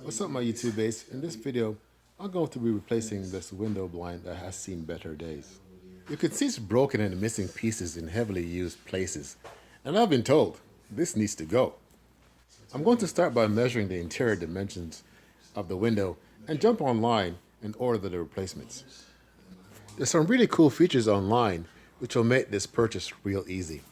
What's up, my YouTube base? In this video, I'm going to be replacing this window blind that has seen better days. You can see it's broken and missing pieces in heavily used places, and I've been told this needs to go. I'm going to start by measuring the interior dimensions of the window and jump online and order the replacements. There's some really cool features online which will make this purchase real easy.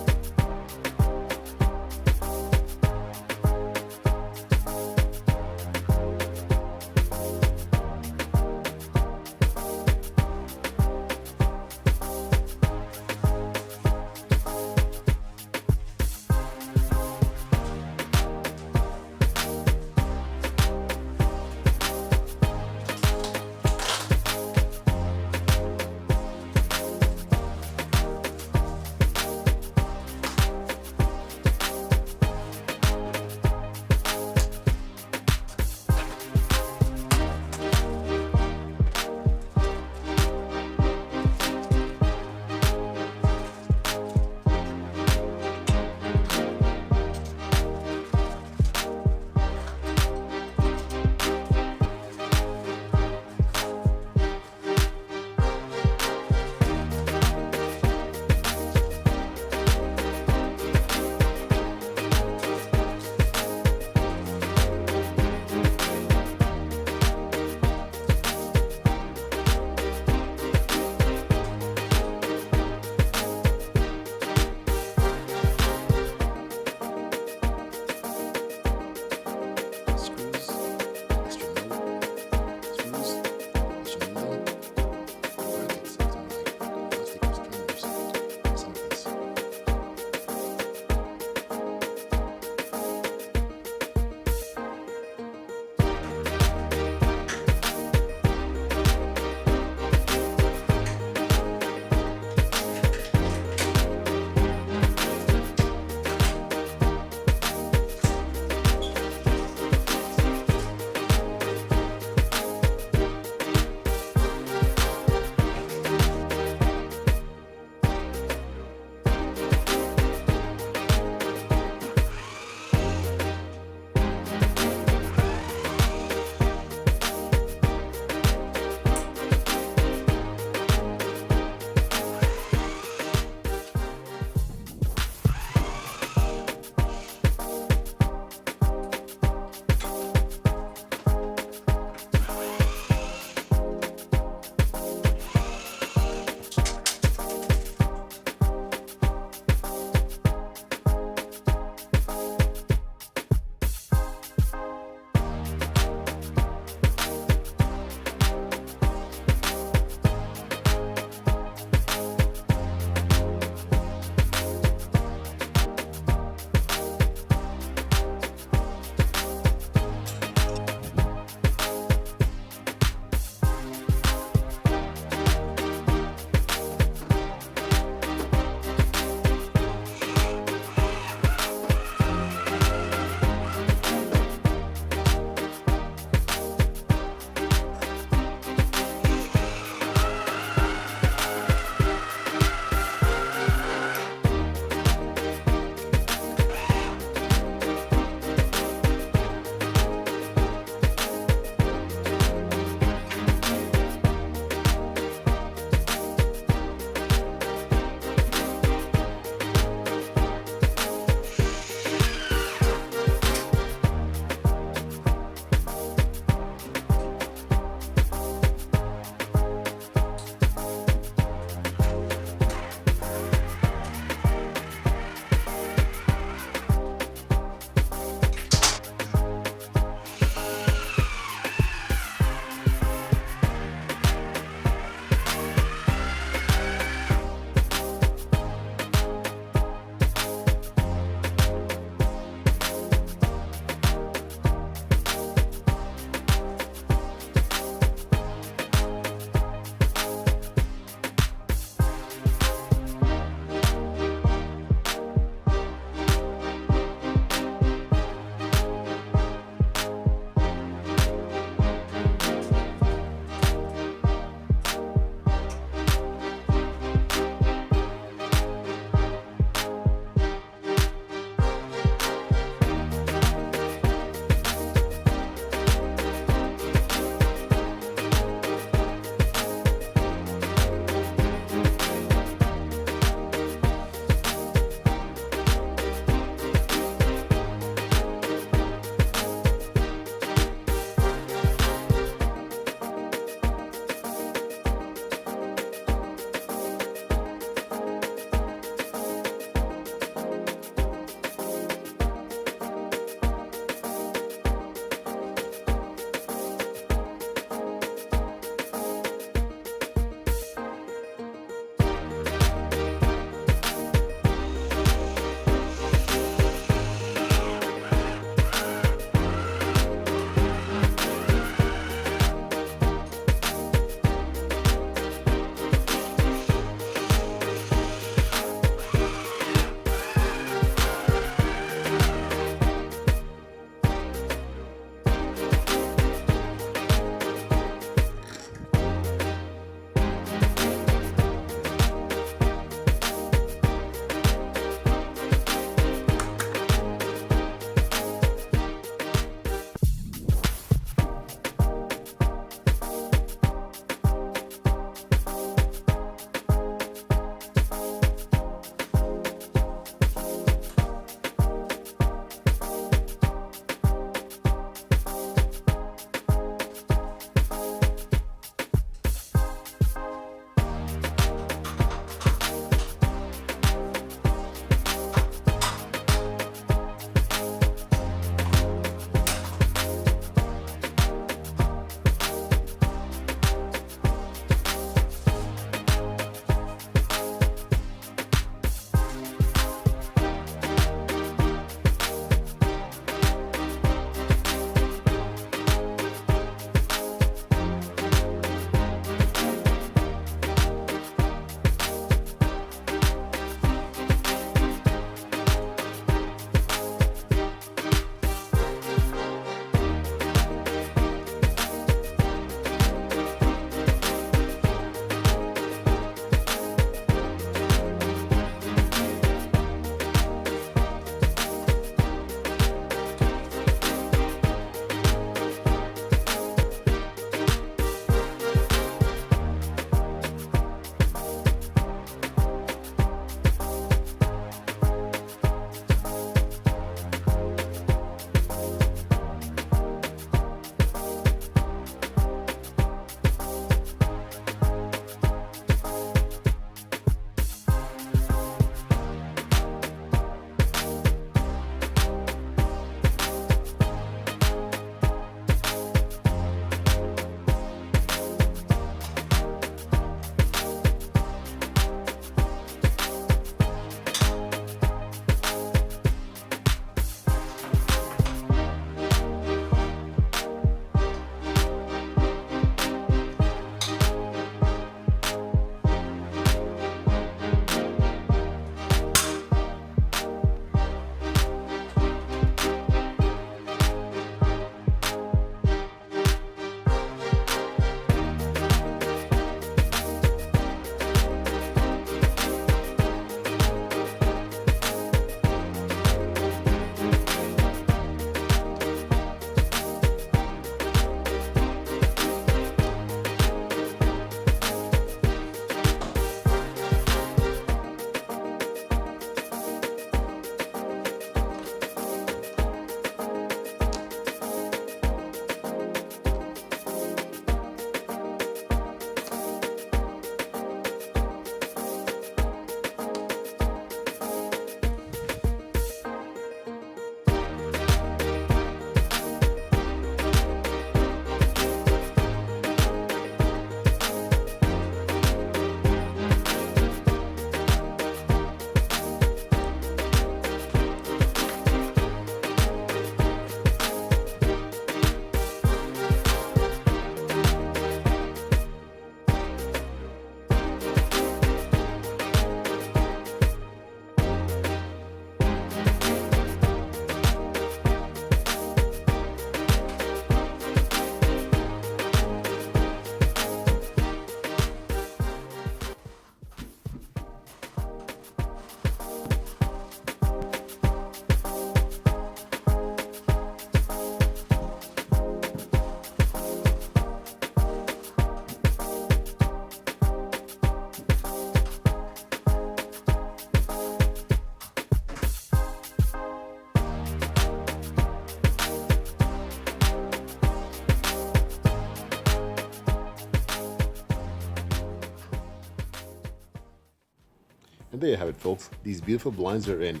And there you have it, folks. These beautiful blinds are in,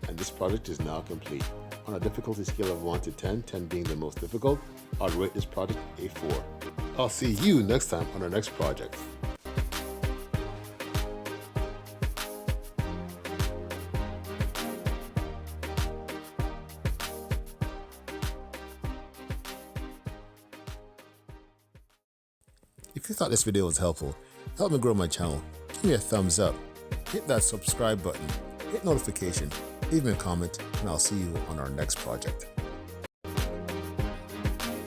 and this project is now complete. On a difficulty scale of 1 to 10, 10 being the most difficult, I'll rate this project a 4. I'll see you next time on our next project. If you thought this video was helpful, help me grow my channel. Give me a thumbs up, hit that subscribe button, hit notification, leave me a comment, and I'll see you on our next project.